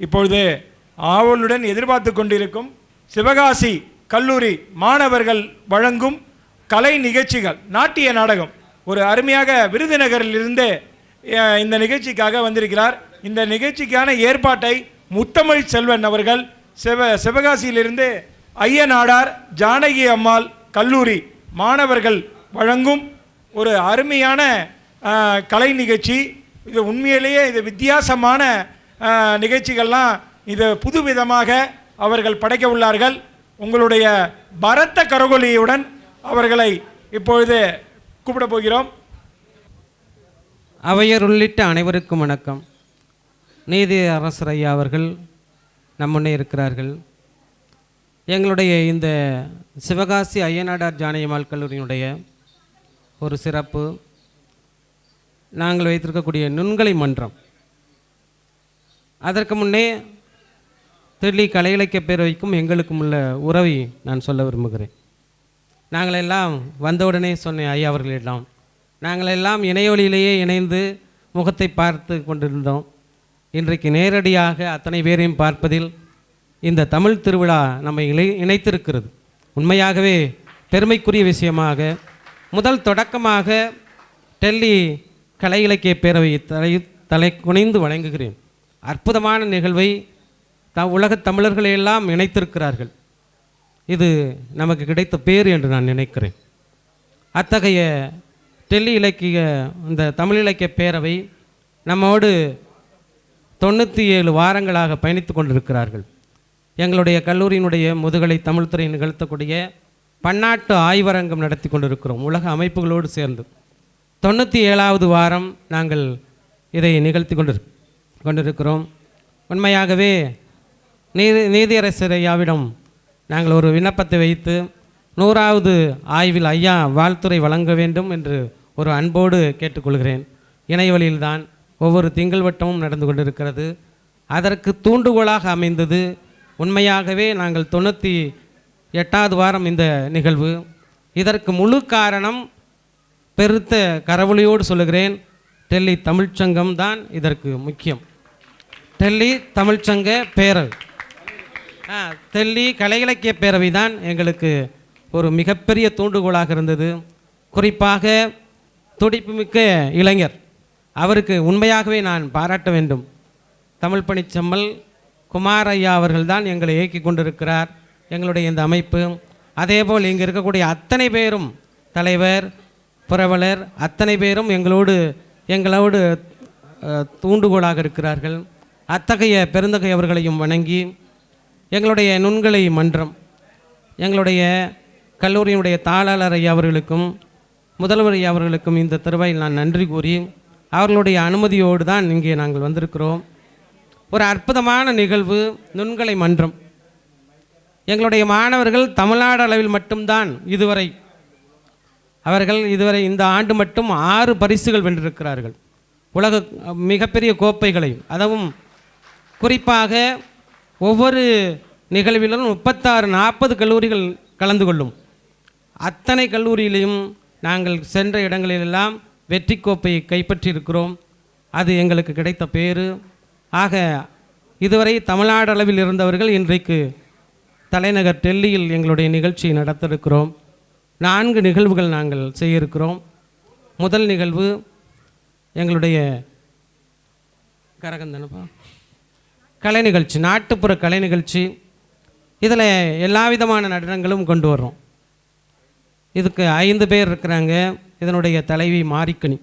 இப்பொழுது ஆவலுடன் எதிர்பார்த்து கொண்டிருக்கும் சிவகாசி கல்லூரி மாணவர்கள் வழங்கும் கலை நிகழ்ச்சிகள், நாட்டிய நாடகம். ஒரு அருமையாக விருதுநகரிலிருந்து இந்த நிகழ்ச்சிக்காக வந்திருக்கிறார். இந்த நிகழ்ச்சிக்கான ஏற்பாட்டை முத்தமிழ் செல்வன் அவர்கள் சிவகாசியிலிருந்து ஐயனாடார் ஜானகி அம்மாள் கல்லூரி மாணவர்கள் வழங்கும் ஒரு அருமையான கலை நிகழ்ச்சி. இது உண்மையிலேயே இது வித்தியாசமான நிகழ்ச்சிகள்லாம் இது புதுவிதமாக அவர்கள் படைக்க உள்ளார்கள். உங்களுடைய பரத்த கரகொலியுடன் அவர்களை இப்பொழுது கூப்பிட போகிறோம். அவையர் உள்ளிட்ட அனைவருக்கும் வணக்கம். நீதி அரசர் ஐயா அவர்கள் நம்முன்னே இருக்கிறார்கள். எங்களுடைய இந்த சிவகாசி ஐயனாடார் ஜானகியம்மாள் கல்லூரியினுடைய ஒரு சிறப்பு, நாங்கள் வைத்திருக்கக்கூடிய நுண்கலை மன்றம். அதற்கு முன்னே தில்லி கலை இலக்கிய பேரவைக்கும் எங்களுக்கும் உள்ள உறவை நான் சொல்ல விரும்புகிறேன். நாங்கள் எல்லாம் வந்தவுடனே சொன்னேன் ஐயா அவர்களிடம், நாங்கள் எல்லாம் இணையவழியிலேயே இணைந்து முகத்தை பார்த்து கொண்டிருந்தோம். இன்றைக்கு நேரடியாக அத்தனை பேரையும் பார்ப்பதில் இந்த தமிழ் திருவிழா நம்மை இணைத்திருக்கிறது. உண்மையாகவே பெருமைக்குரிய விஷயமாக முதல் தொடக்கமாக டெல்லி கலை இலக்கிய பேரவை தலை குனிந்து வழங்குகிறேன். அற்புதமான நிகழ்வை உலகத் தமிழர்களையெல்லாம் இணைத்திருக்கிறார்கள். இது நமக்கு கிடைத்த பேர் என்று நான் நினைக்கிறேன். அத்தகைய டெல்லி இலக்கிய இந்த தமிழ் இலக்கிய பேரவை நம்மோடு 97 வாரங்களாக பயணித்து கொண்டிருக்கிறார்கள். எங்களுடைய கல்லூரியினுடைய முதுகலை தமிழ்துறை நிகழ்த்தக்கூடிய பன்னாட்டு ஆய்வரங்கம் நடத்தி கொண்டிருக்கிறோம் உலக அமைப்புகளோடு சேர்ந்து. 97வது வாரம் நாங்கள் இதை நிகழ்த்தி கொண்டிருக்கிறோம். உண்மையாகவே நீதியரசர் ஐயாவிடம் நாங்கள் ஒரு விண்ணப்பத்தை வைத்து 100வது ஆய்வில் ஐயா வாழ்த்துறை வழங்க வேண்டும் என்று ஒரு அன்போடு கேட்டுக்கொள்கிறேன். இணையவழியில்தான் ஒவ்வொரு திங்கள் வட்டமும் நடந்து கொண்டிருக்கிறது. அதற்கு தூண்டுகோலாக அமைந்தது உண்மையாகவே நாங்கள் 98வது வாரம் இந்த நிகழ்வு. இதற்கு முழு காரணம் பெருத்த கரவொலியோடு சொல்லுகிறேன், டெல்லி தமிழ்ச்சங்கம் தான் இதற்கு முக்கியம். டெல்லி தமிழ்ச்சங்க பேரவை, டெல்லி கலை இலக்கிய பேரவை தான் எங்களுக்கு ஒரு மிகப்பெரிய தூண்டுகோலாக இருந்தது. குறிப்பாக துடிப்புமிக்க இளைஞர், அவருக்கு உண்மையாகவே நான் பாராட்ட வேண்டும். தமிழ் பணிச்செம்மல் குமார் ஐயா அவர்கள்தான் எங்களை இயக்கி கொண்டிருக்கிறார் எங்களுடைய இந்த அமைப்பு. அதேபோல் இங்கே இருக்கக்கூடிய அத்தனை பேரும், தலைவர் புரவலர் அத்தனை பேரும் எங்களோடு தூண்டுகோலாக இருக்கிறார்கள். அத்தகைய பெருந்தகை அவர்களையும் வணங்கி எங்களுடைய நுண்கலை மன்றம், எங்களுடைய கல்லூரியினுடைய தாளாளர் ஐயா அவர்களுக்கும் முதல்வர் ஐயா அவர்களுக்கும் இந்த தருவாயில் நான் நன்றி கூறி அவர்களுடைய அனுமதியோடு தான் இங்கே நாங்கள் வந்திருக்கிறோம். ஒரு அற்புதமான நிகழ்வு நுண்கலை மன்றம். எங்களுடைய மாணவர்கள் தமிழ்நாடு அளவில் மட்டும்தான் இதுவரை இந்த ஆண்டு மட்டும் 6 பரிசுகள் வென்றிருக்கிறார்கள். உலக மிகப்பெரிய கோப்பைகளை, அதுவும் குறிப்பாக ஒவ்வொரு நிகழ்விலும் 36-40 கல்லூரிகள் கலந்து கொள்ளும். அத்தனை கல்லூரியிலையும் நாங்கள் சென்ற இடங்களிலெல்லாம் வெற்றி கோப்பையை கைப்பற்றியிருக்கிறோம். அது எங்களுக்கு கிடைத்த பேரு. ஆக இதுவரை தமிழ்நாடு அளவில் இருந்தவர்கள் இன்றைக்கு தலைநகர் டெல்லியில் எங்களுடைய நிகழ்ச்சியை நடத்திருக்கிறோம். 4 நிகழ்வுகள் நாங்கள் செய்ய இருக்கிறோம். முதல் நிகழ்வு எங்களுடைய கரகந்தனப்பா கலை நிகழ்ச்சி, நாட்டுப்புற கலை நிகழ்ச்சி. இதில் எல்லா விதமான நடனங்களும் கொண்டு வர்றோம். இதுக்கு 5 பேர் இருக்கிறாங்க. இதனுடைய தலைவி மாரிக்கணி,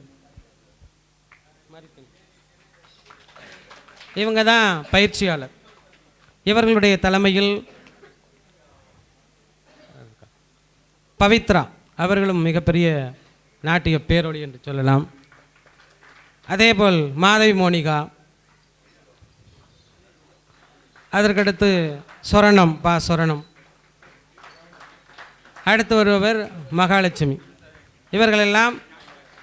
இவங்க தான் பயிற்சியாளர். இவர்களுடைய தலைமையில் பவித்ரா அவர்களும் மிகப்பெரிய நாட்டிய பேரொளி என்று சொல்லலாம். அதேபோல் மாதவி மோனிகா, அதற்கடுத்து சொரணம் சொரணம், அடுத்து வருபவர் மகாலட்சுமி. இவர்களெல்லாம்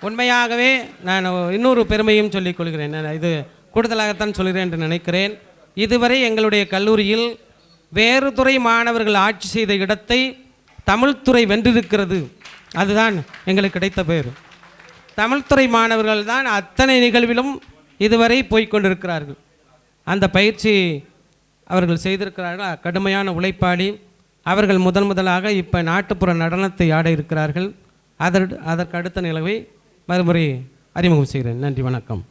உண்மையாகவே நான் இன்னொரு பெருமையும் சொல்லிக்கொள்கிறேன். நான் இது கூடுதலாகத்தான் சொல்கிறேன் என்று நினைக்கிறேன். இதுவரை எங்களுடைய கல்லூரியில் வேறு துறை மாணவர்கள் ஆட்சி செய்த இடத்தை தமிழ்துறை வென்றிருக்கிறது. அதுதான் எங்களுக்கு கிடைத்த பேர். தமிழ்துறை மாணவர்கள் தான் அத்தனை நிகழ்விலும் இதுவரை போய்கொண்டிருக்கிறார்கள். அந்த பயிற்சி அவர்கள் செய்திருக்கிறார்கள். கடுமையான உழைப்பாளி அவர்கள். முதலாக இப்போ நாட்டுப்புற நடனத்தை ஆட இருக்கிறார்கள். அதற்கு அடுத்த நிலவை மறுமுறை அறிமுகம் செய்கிறேன். நன்றி, வணக்கம்.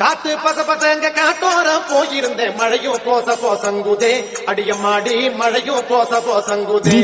காத்து பசங்க காட்டோரம் போயிருந்தேன் மழையும் போசங்குதே அடியம்மாடி மழையும் போசங்குதே.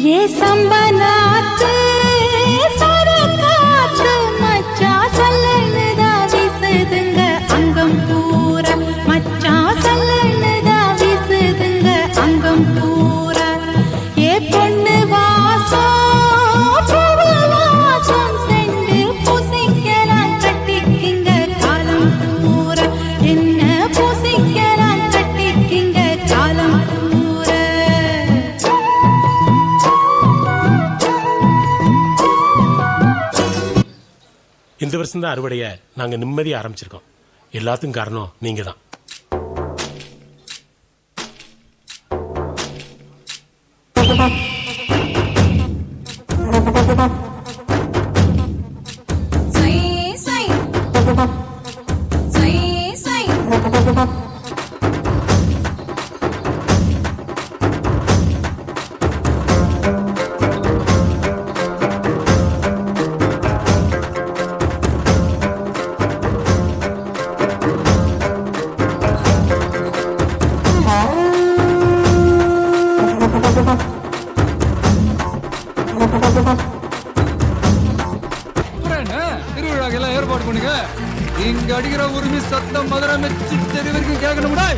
ये संबनात सरकात मच्चा सल्लनदा विसदंग अंगम पूरा मच्चा सल्लनदा विसदंग अंगम पूरा ये பொண்ணு வாசம் பூவாசம் சென்று பூசிக்கலாம் கட்டிக்கிங்க காலம் பூரா என்ன பூசிக்கலாம் கட்டிக்கிங்க காலம் பூரா. இந்த வருஷம் தான் அறுவடைய நாங்க நிம்மதியா ஆரம்பிச்சிருக்கோம். எல்லாத்துக்கும் காரணம் நீங்க தான். திருவிழாக்கெல்லாம் ஏற்பாடு பண்ணுங்க. இங்க அடிக்கிற உரிமை சத்தம் மதுரை மெச்சி தெருவிற்கு கேட்கணும்டா.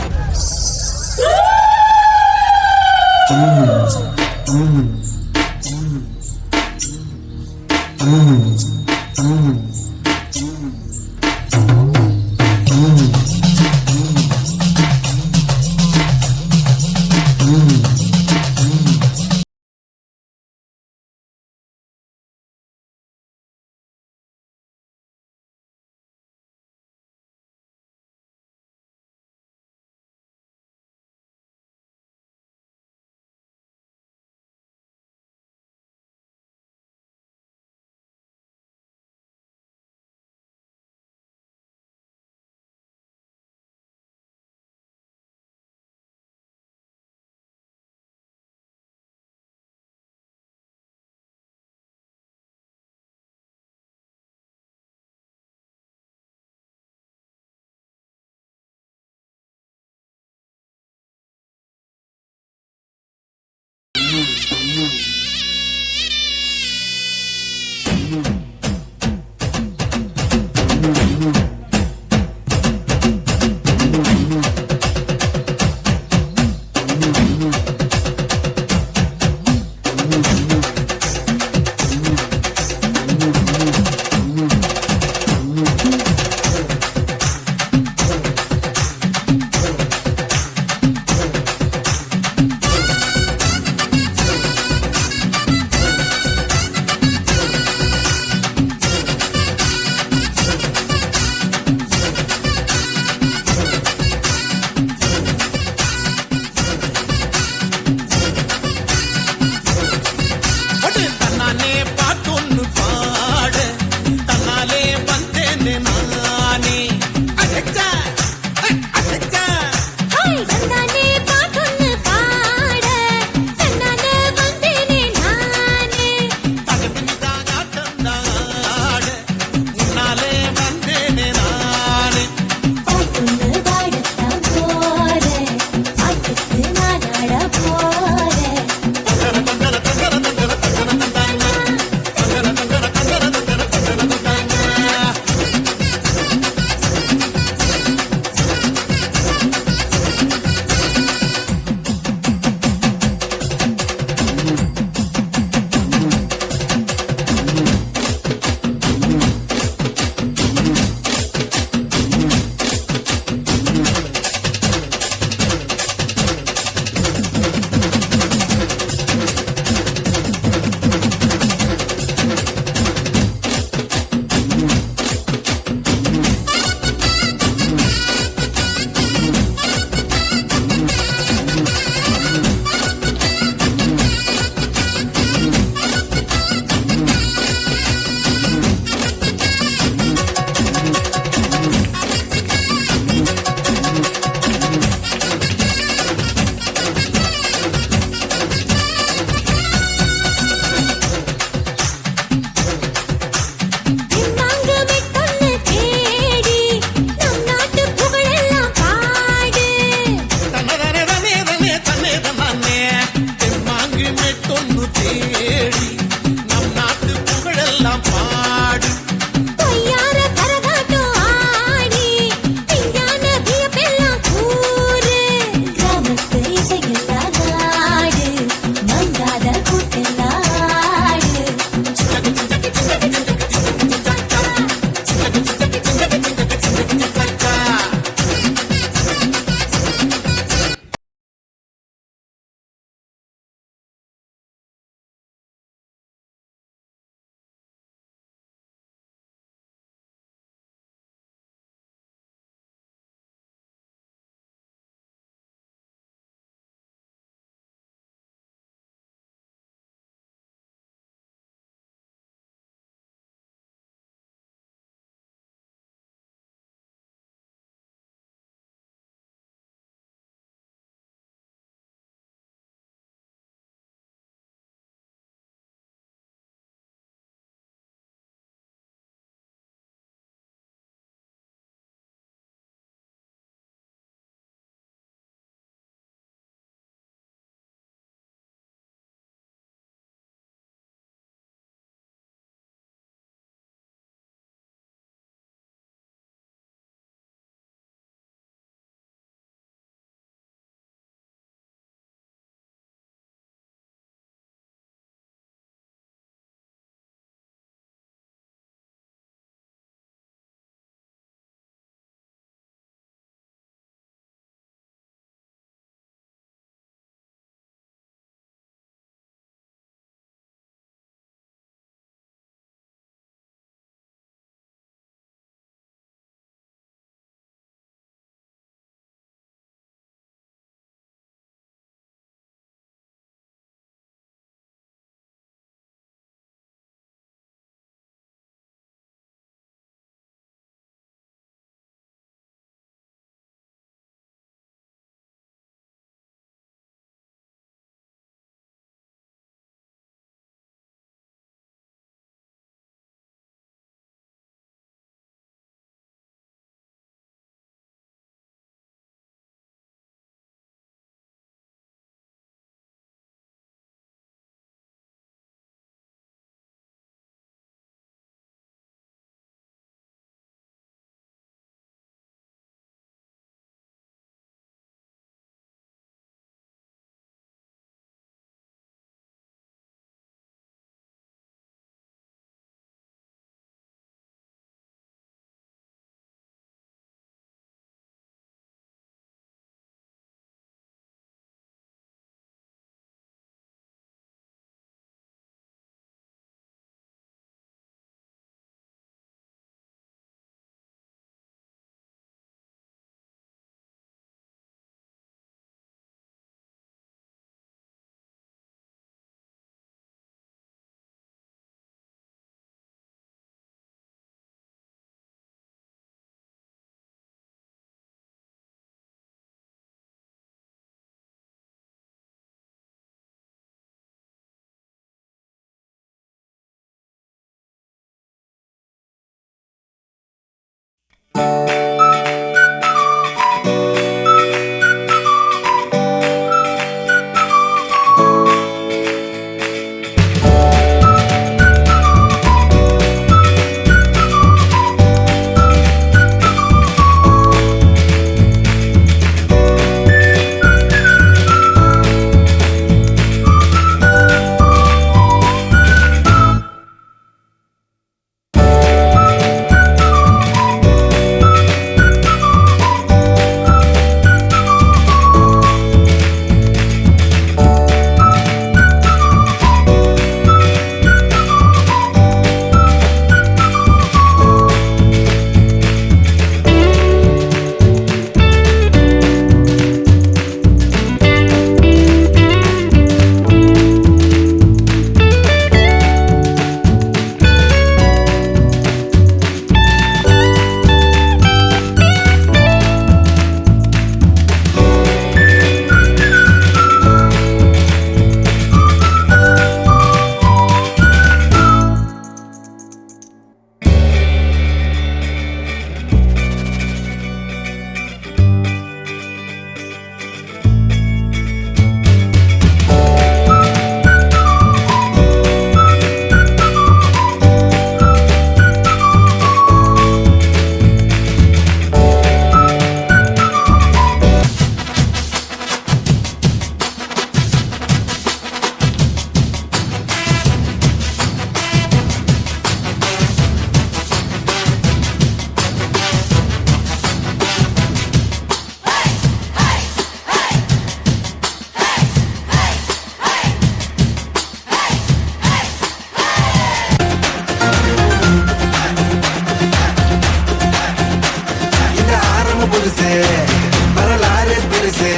வரலாறு பெருசு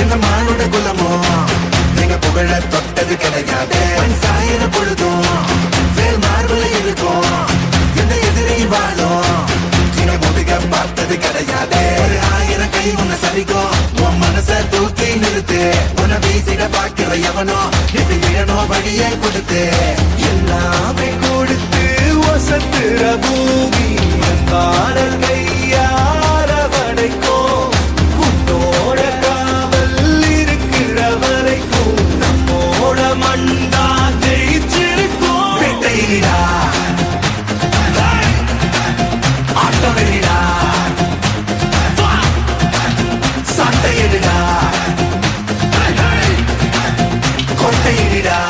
இந்த மானுட குலமோ நீங்க புகழ தொட்டது கிடையாது சாயிர பொழுதும் வேல் மார்புல இருக்கும் எந்த எதிரி வாழும் நீங்க முதுக பார்த்தது கிடையாது 1000 கை உன்னை சரிக்கும் உன் மனச தூக்கி நிறுத்து உன்னை வீசிட பாக்கிற எவனோ இது விழனோ வழியை கொடுத்து எல்லாமே கொடுத்து வசத்துற பூமி கையார வடைக்கும் உன்னோட காவல் இருக்கிற வரைக்கும் நம்மோட மண்டா ஜெயிச்சிருக்கும் வெட்டையிடா ஆட்டம் வெளிடா சண்டையிடா கொட்டையிடா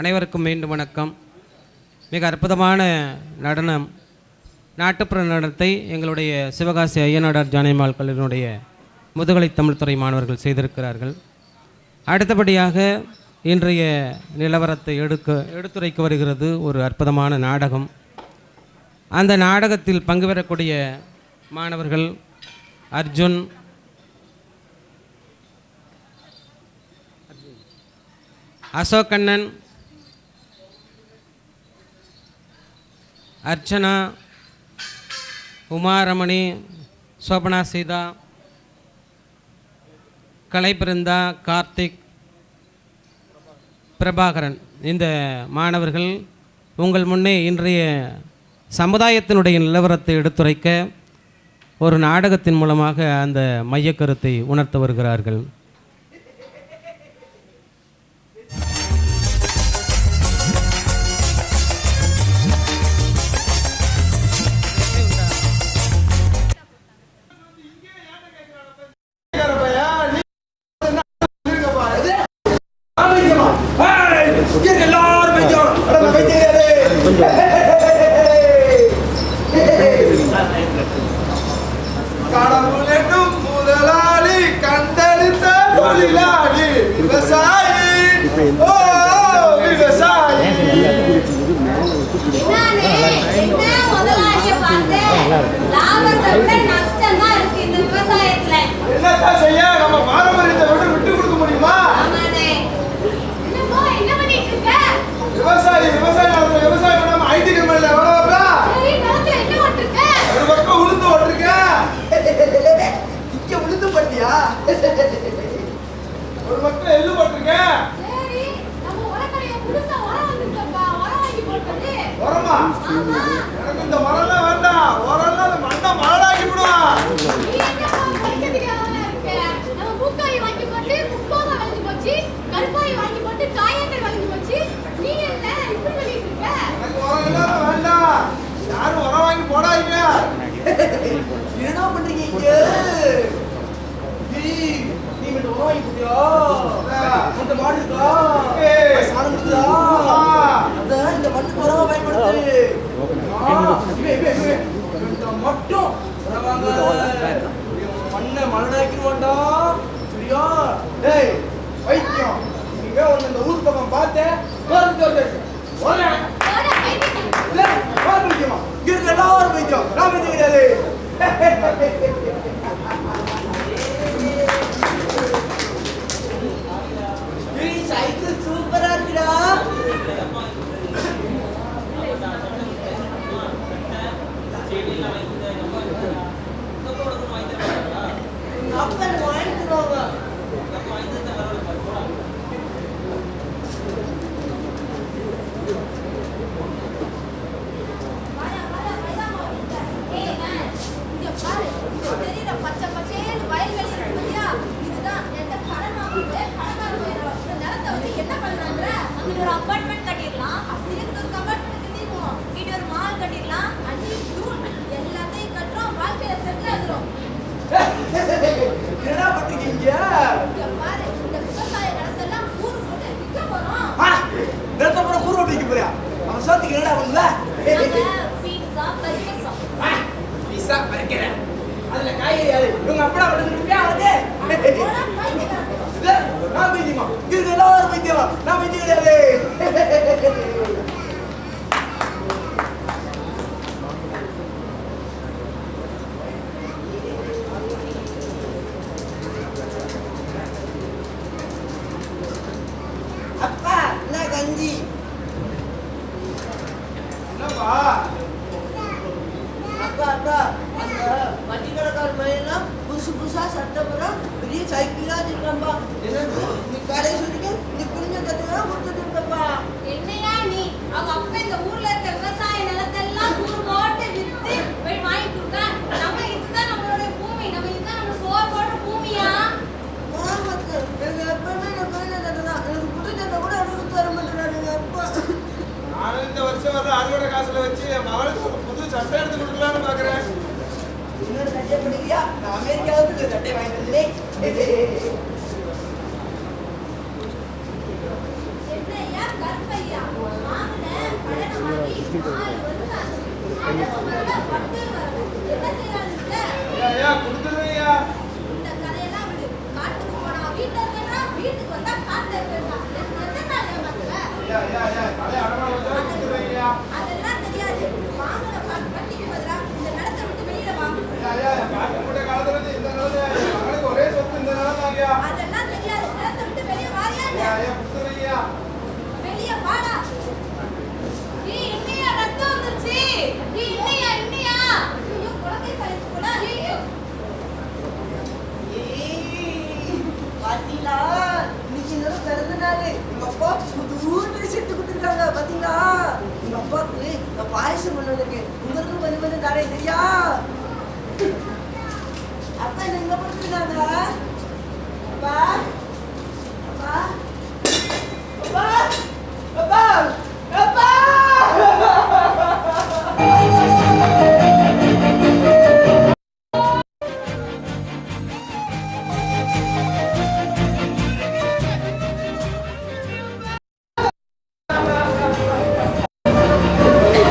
அனைவருக்கும் மீண்டும் வணக்கம். மிக அற்புதமான நடனம், நாட்டுப்புற நடனத்தை எங்களுடைய சிவகாசி ஐயனாடார் ஜானகியம்மாள் கல்லூரியினுடைய முதுகலை தமிழ்துறை மாணவர்கள் செய்திருக்கிறார்கள். அடுத்தபடியாக இன்றைய நிலவரத்தை எடுத்துரைக்க வருகிறது ஒரு அற்புதமான நாடகம். அந்த நாடகத்தில் பங்கு பெறக்கூடிய மாணவர்கள் அர்ஜுன், அசோகண்ணன், அர்ச்சனா, உமாரமணி, சோபனா சீதா, கலைபிருந்தா, கார்த்திக், பிரபாகரன். இந்த மாணவர்கள் உங்கள் முன்னே இன்றைய சமுதாயத்தினுடைய நிலவரத்தை எடுத்துரைக்க ஒரு நாடகத்தின் மூலமாக அந்த மையக்கருத்தை உணர்த்த வருகிறார்கள். கடவுளென்னும் முதலாளி கண்டெடுத்த தொழிலாளி விவசாயி, ஓ விவசாயி. என்னத்தான் செய்ய, நம்ம பாரம்பரியத்தை விட்டு கொடுக்க முடியுமா? விவசாயி விவசாயம் பண்ணாம ஐடி கம்பெனில எவ்வளவு ஒரு பக்கம் உளுந்து ஓட்டிருக்கேன். இங்க உளுந்து பண்ணியா? ஒரு பக்கம் எள்ளு போட்டிருக்கேன். உரமா? எனக்கு இந்த மரம்லாம் வேண்டாம். உரம்லாம் அந்த மண்ணை மரடாக்கி விடுவான். எனக்கு உரம் எல்லாம் வேண்டாம். யாரும் உரம் வாங்கி போடாதீங்க. என்ன பண்றீங்க இங்க? நீ மட்டும் உரம் வாங்கி போட்டியா? அந்த மாடு இருக்கா? சாணம் இருக்குதா? அதான் இந்த மண்ணுக்கு உரமா பயன்படுத்து. மட்டும் உரம் வாங்க. மண்ணை மலடாக்கிடுவாண்டா. சரியா? டேய் வைத்தியம், நீங்க ஒண்ணு இந்த ஊர் பக்கம் பார்த்தேன். எல்லாரும் வைத்தியம், நான் வைத்தியம் கிடையாது. சைக்கிள் சூப்பரா இருக்குடா. அப்பன் வாங்கிடுவாங்க. அப்பார்ட்மெண்ட் கட்டிடலாம், அப்படியே ஒரு கம்பார்ட்மெண்ட் கட்டிடுவோம், இது ஒரு மால் கட்டிடலாம், அடி தூள் எல்லாத்தையும் கட்டுறோம், வாழ்க்கையில செட்டில் ஆகுறோம். என்னடா பண்றீங்க இங்க? இங்க பாரு, இந்த விவசாய நிலத்தெல்லாம் ஊர் போட்டு விற்க போறோம். நிலத்த போற ஊர் போட்டு விற்க போறியா? அவன் சாத்துக்கு என்னடா பண்ணுவ? பீட்சா பரிசம் பீஸா பர்கர், அதுல காய்கறி யாரு? இவங்க அப்படா வந்துருப்பியா? அவனுக்கு நான் வைத்தியமா? இது எல்லாரும் வைத்தியமா? நான் வைத்தியம் கிடையாது. அப்பா என்ன கஞ்சி? என்னப்பா? அப்பா அப்பா, அந்த வண்டிக்கடைக்கார பையன்லாம் புதுசா சட்டப்புறம் பெரிய சைக்கிளா வச்சிருக்கான்பா. நீ கடை சொல்லிக்க, நீ புரிஞ்ச கத்துதான் கொடுத்துட்டு இருக்கப்பா. என்னையா நீ? அவங்க அப்ப இந்த ஊர்ல இருக்க விவசாய நிலத்தெல்லாம் ஊர் போட்டு வித்து வாங்கி கொடுத்தா, நம்ம இதுதான் நம்மளோட பூமி, நம்ம இதுதான் நம்ம சோறு போடுற பூமியா? எனக்கு எப்பவுமே நான் பையனை கட்டுதான், எனக்கு புது சட்டை கூட எடுத்து தர மாட்டேறாங்க அப்பா. நானும் இந்த வருஷம் வர அறுவடை காசுல வச்சு என் மகளுக்கு ஒரு புது சட்டை எடுத்து கொடுக்கலான்னு பாக்குறேன். இன்னொரு சட்டை பிடிக்கிறியா? நான் அமெரிக்காவுக்கு சட்டை வாங்கிட்டு வந்தேன். என்னையா கற்பையா? பாயசம் கொண்டு வந்திருக்கேன் உங்களுக்கும் கொஞ்சம் கொஞ்சம் தரேன் சரியா அப்பா எங்க போட்டுருக்காங்க அப்பா அப்பா அப்பா அப்பா அப்பா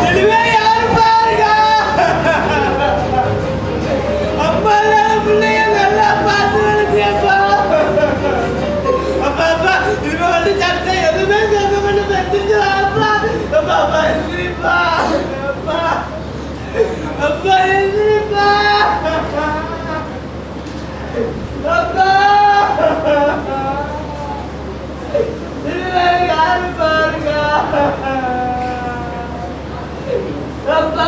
இனிமே யாரு பாருங்க அப்பா எல்லாம் பிள்ளைய நல்லா பார்த்து வளர்த்தியப்பா அப்பா அப்பா இனிமே வந்து சட்டை எதுவுமே கேட்க மாட்டேன் தெரிஞ்சு அப்பா அப்பா அப்பா எந்திரிப்பா அப்பா அப்பா எந்திரிப்பா அப்பா இனிமே யாரு பாருங்க அப்பா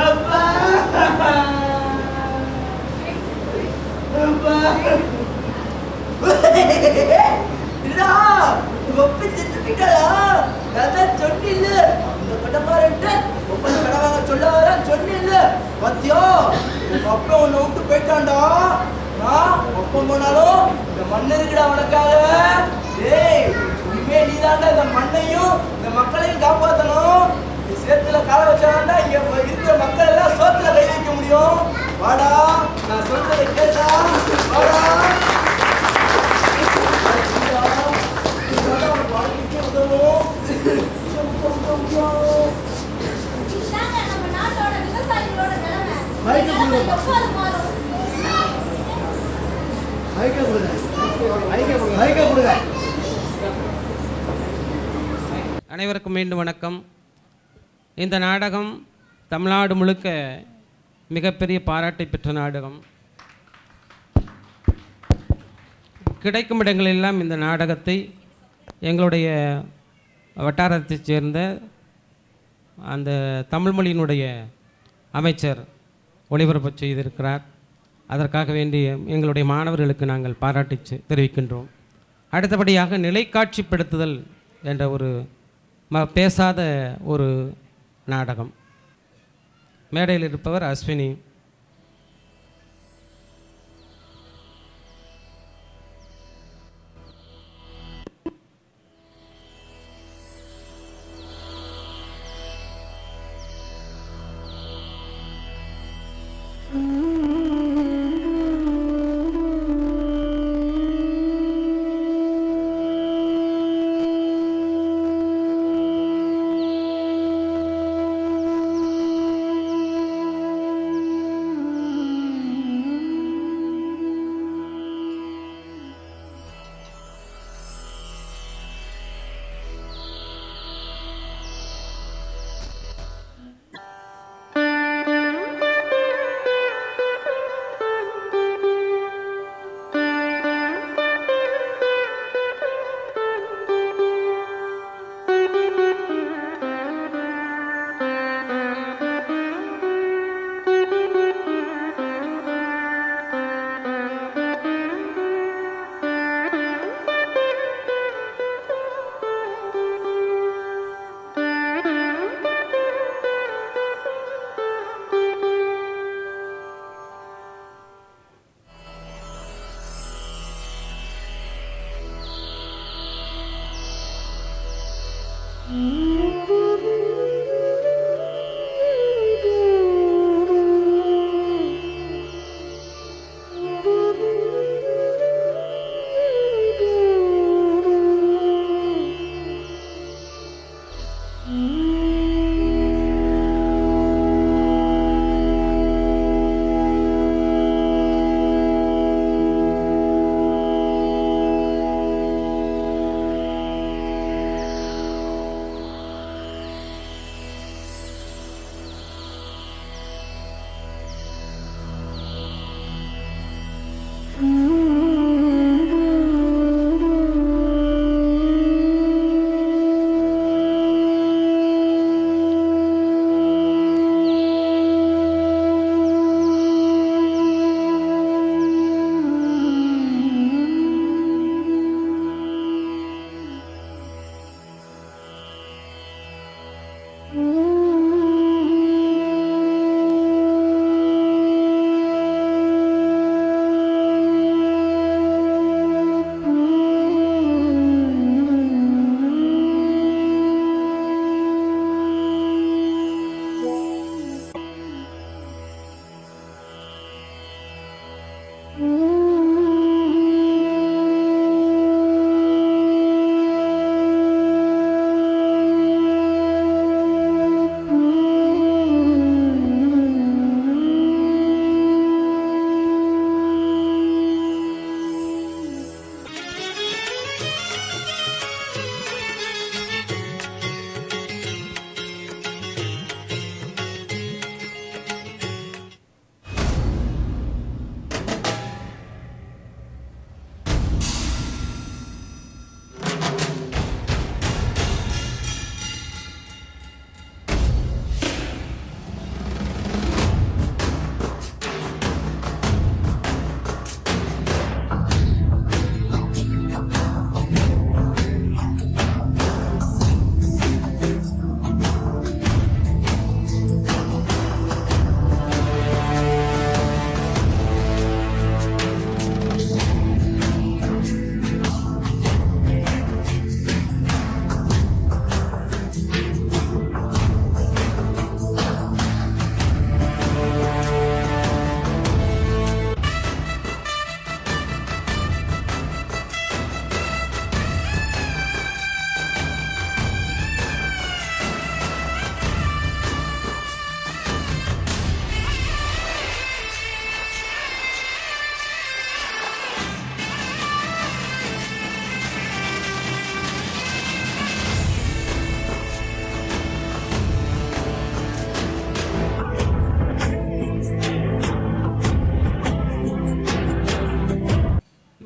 அப்பா அப்பா இல்லா ஒப்பி செத்து போயிட்டாளா அதான் சொன்னில்ல இந்த கடப்பாரன்ட்டு ஒப்பந்த கடவாங்க சொல்ல வர சொன்னில்ல பத்தியோ உங்க அப்பா உன்னை விட்டு போயிட்டான்டா நான் ஒப்பம் போனாலும் இந்த மண் இருக்குடா உனக்காக ஏய் இனிமே நீதாண்டா இந்த மண்ணையும் இந்த மக்களையும் காப்பாற்றணும் நீ சேத்துல கால வச்சாண்டா இங்க இருக்கிற மக்கள் எல்லாம் சோத்துல கை வைக்க முடியும் வாடா நான் சொல்றதை கேட்டா வாடா இதாங்க நம்ம நாட்டோட விவசாயிகளோட நிலைமை. மைக்கு நிலைமை கொடுங்க. எப்போ அது மாறும்? மைக்க கொடுங்க அனைவருக்கும் மீண்டும் வணக்கம். இந்த நாடகம் தமிழ்நாடு முழுக்க மிகப்பெரிய பாராட்டை பெற்ற நாடகம். கிடைக்கும் இடங்களெல்லாம் இந்த நாடகத்தை எங்களுடைய வட்டாரத்தைச் சேர்ந்த அந்த தமிழ் மொழியினுடைய அமைச்சர் ஒளிபரப்பு செய்திருக்கிறார். அதற்காக வேண்டிய எங்களுடைய மாணவர்களுக்கு நாங்கள் பாராட்டி தெரிவிக்கின்றோம். அடுத்தபடியாக நிலைக்காட்சிப்படுத்துதல் என்ற ஒரு பேசாத ஒரு நாடகம். மேடையில் இருப்பவர் அஸ்வினி.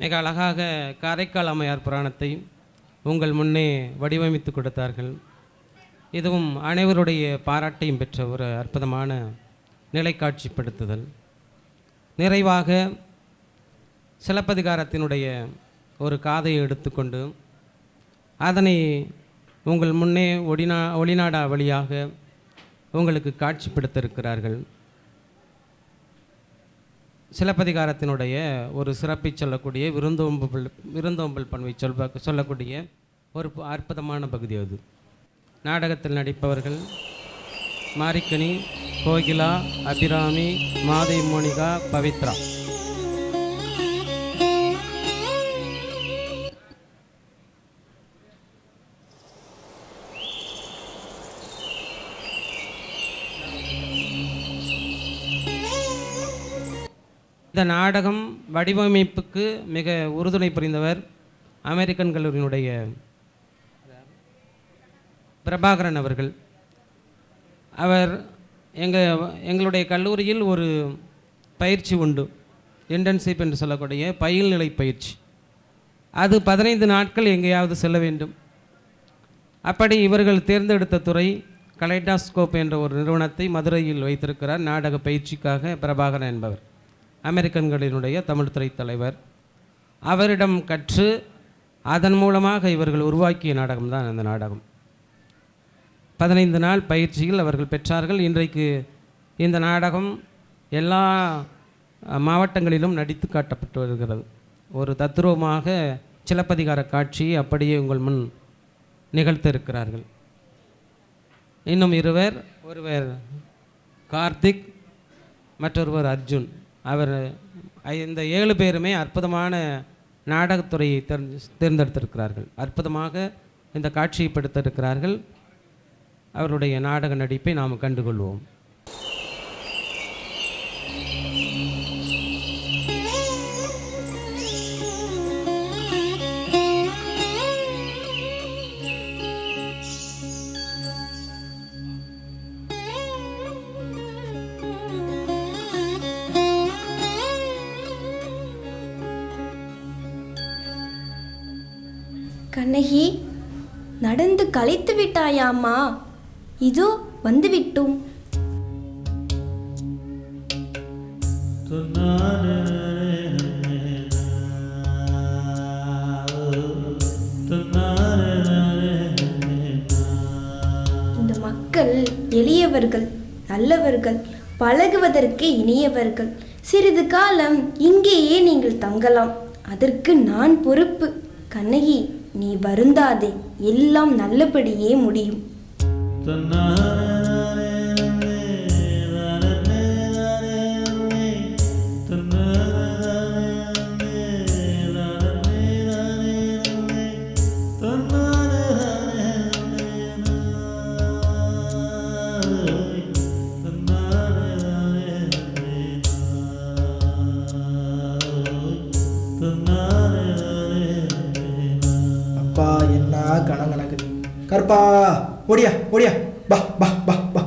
மிக அழகாக காரைக்கால் அம்மையார் புராணத்தை உங்கள் முன்னே வடிவமைத்து கொடுத்தார்கள். இதுவும் அனைவருடைய பாராட்டையும் பெற்ற ஒரு அற்புதமான நிலைக்காட்சிப்படுத்துதல். நிறைவாக சிலப்பதிகாரத்தினுடைய ஒரு காதையை எடுத்துக்கொண்டு அதனை உங்கள் முன்னே ஒளிநாடா வழியாக உங்களுக்கு காட்சிப்படுத்த இருக்கிறார்கள். சிலப்பதிகாரத்தினுடைய ஒரு சிறப்பை சொல்லக்கூடிய விருந்தோம்பல் பண்பை சொல்லக்கூடிய ஒரு அற்புதமான பகுதி அது. நாடகத்தில் நடிப்பவர்கள் மாரிக்கனி, கோகிலா, அபிராமி, மாதை மோனிகா, பவித்ரா. இந்த நாடகம் வடிவமைப்புக்கு மிக உறுதுணை புரிந்தவர் அமெரிக்கன் கல்லூரியினுடைய பிரபாகரன் அவர்கள். அவர் எங்களுடைய கல்லூரியில் ஒரு பயிற்சி உண்டு, இன்டர்ன்ஷிப் என்று சொல்லக்கூடிய பயில்நிலை பயிற்சி. அது 15 நாட்கள் எங்கேயாவது செல்ல வேண்டும். அப்படி இவர்கள் தேர்ந்தெடுத்த துறை கலைடாஸ்கோப் என்ற ஒரு நிறுவனத்தை மதுரையில் வைத்திருக்கிறார் நாடக பயிற்சிக்காக. பிரபாகரன் என்பவர் அமெரிக்கன்களினுடைய தமிழ் துறை தலைவர். அவரிடம் கற்று அதன் மூலமாக இவர்கள் உருவாக்கிய நாடகம்தான் அந்த நாடகம். 15 நாள் பயிற்சியில் அவர்கள் பெற்றார்கள். இன்றைக்கு இந்த நாடகம் எல்லா மாவட்டங்களிலும் நடித்து காட்டப்பட்டு வருகிறது. ஒரு தத்துரூபமாக சிலப்பதிகார காட்சியை அப்படியே உங்கள் முன் நிகழ்த்த இருக்கிறார்கள். இன்னும் இருவர், ஒருவர் கார்த்திக், மற்றொருவர் அர்ஜுன். அவர் இந்த 7 பேருமே அற்புதமான நாடகத்துறையை தேர்ந்தெடுத்திருக்கிறார்கள். அற்புதமாக இந்த காட்சிப்படுத்த இருக்கிறார்கள். அவருடைய நாடக நடிப்பை நாம் கண்டுகொள்வோம். கண்ணகி, நடந்து களைத்து விட்டாயாமா? இதோ வந்துவிட்டோம். இந்த மக்கள் எளியவர்கள், நல்லவர்கள், பழகுவதற்கு இனியவர்கள். சிறிது காலம் இங்கேயே நீங்கள் தங்கலாம். அதற்கு நான் பொறுப்பு. கண்ணகி, நீ வருந்தாதே, எல்லாம் நல்லபடியே முடியும். அப்பா, என்ன கணக்குது. கருப்பா, ஓடியா ஓடியா, பா பா பா பா,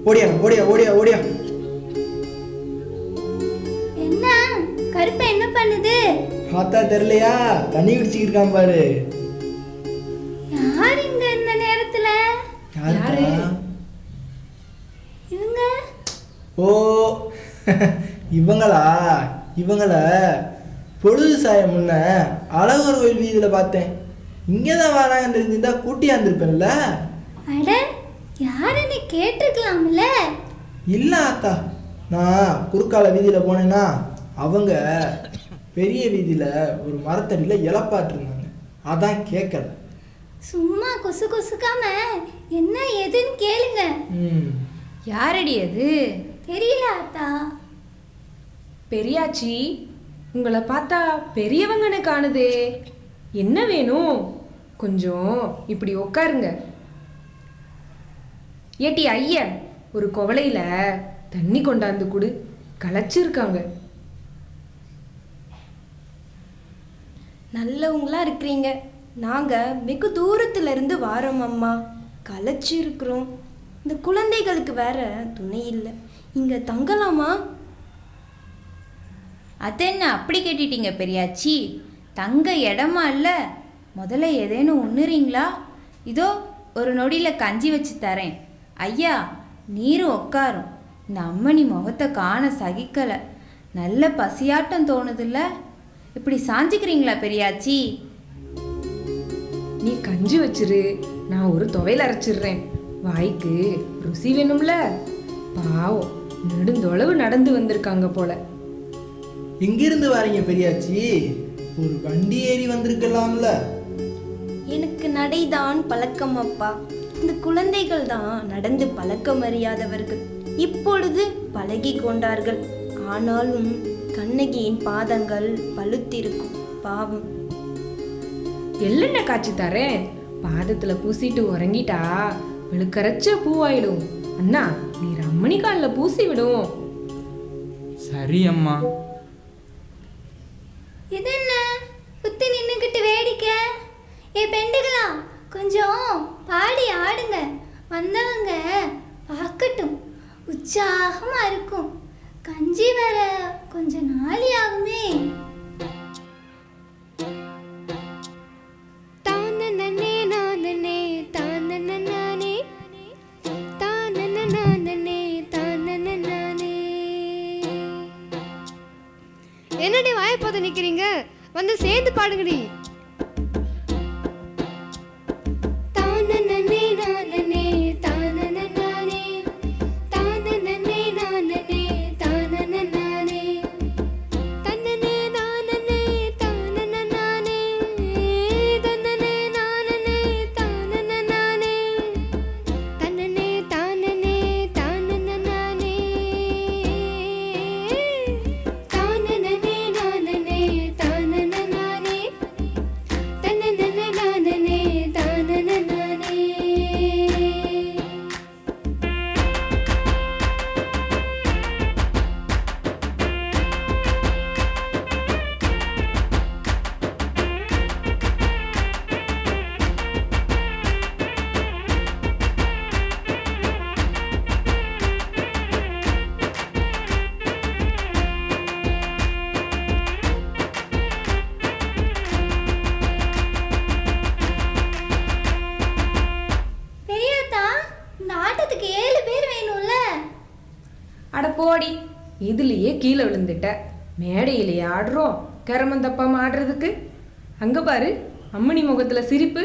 ஓடியா ஓடியா ஓடியா ஓடியா. என்ன கருப்பா என்ன பண்ணுது? பார்த்தா தெரியலையா? தண்ணி குடிச்சிட்டு இருக்கான் பாரு. யார் இங்க இந்த நேரத்துல? யாரு? இவங்க. ஓ, இவங்களா? இவங்கள பொழுது சாய முன்ன அழகர் கோயில் வீதியில் பார்த்தேன். இங்கே தான் வராங்கன்னு தெரிஞ்சிருந்தா கூட்டியா இருந்திருப்பேன்ல. அட, யாருன்னு கேட்டிருக்கலாம்ல. இல்லை ஆத்தா, நான் குறுக்கால வீதியில் போனேன்னா அவங்க பெரிய வீதியில் ஒரு மரத்தடியில் இலப்பாட்டிருந்தாங்க. அதான் கேட்கல. சும்மா கொசு கொசுக்காம என்ன ஏதுன்னு கேளுங்க. யாரடி அது? தெரியல ஆத்தா. பெரியாச்சி, உங்களை பார்த்தா பெரியவங்கன்னு காணுதே. என்ன வேணும்? கொஞ்சம் இப்படி உட்காருங்க. ஏட்டி ஐயா, ஒரு குவளையில தண்ணி கொண்டாந்து கொடு, களைச்சிருக்காங்க. நல்லவங்களா இருக்கிறீங்க. நாங்கள் வெகு தூரத்துல இருந்து வாரோம் அம்மா. களைச்சி இருக்கிறோம். இந்த குழந்தைகளுக்கு வேற துணை இல்லை. இங்கே தங்கலாமா? அதென்ன அப்படி கேட்டுட்டீங்க பெரியாச்சி? தங்க இடமா இல்லை, முதல்ல ஏதேனும் உண்ணுறீங்களா? இதோ ஒரு நொடியில் கஞ்சி வச்சு தரேன். ஐயா நீரும் உட்காரும். இந்த அம்மணி முகத்தை காண சகிக்கலை. நல்ல பசியாட்டம் தோணுதில்ல? இப்படி சாஞ்சிக்கிறீங்களா பெரியாச்சி? நீ கஞ்சி வச்சிரு, நான் ஒரு துவையல் அரைச்சிடுறேன். வாய்க்கு ருசி வேணும்ல. பாவம், நெடுந்தொளவு நடந்து வந்திருக்காங்க போல. எங்கிருந்து வரீங்க பெரியாச்சி? ஒரு வண்டி ஏறி வந்திருக்கலாம்ல. எனக்கு நடைதான் பழக்கம் அப்பா. இந்த குழந்தைகள் தான் நடந்து பழக்கம் அறியாதவர்கள். இப்பொழுது பழகி கொண்டார்கள். ஆனாலும் கண்ணகியின் பாதங்கள் பழுத்திருக்கும். பாவம். எள்ளெண்ணெய் காய்ச்சி தரேன். பாதத்துல பூசிட்டு உறங்கிட்டா வெளுக்கரைச்ச பூவாயிடும். அண்ணா, நீ ரம்மணி காலில் பூசி விடும். சரி அம்மா. இது என்ன குத்தி நின்னுக்கிட்டு வேடிக்கை? ஏ பெண்டுகளா, கொஞ்சம் பாடி ஆடுங்க, வந்தவங்க பார்க்கட்டும். உற்சாகமா இருக்கும். கஞ்சி வர கொஞ்சம் நாளி ஆகுமே. என்னடி வாயப்போத நிக்கிறீங்க? வந்து சேர்ந்து பாடுங்கடி. அடப்போடி, இதுலயே கீழே விழுந்துட்ட. மேடையிலேயே ஆடுறோம், கரமந்தப்பம் ஆடுறதுக்கு. அங்க பாரு, அம்மணி முகத்துல சிரிப்பு.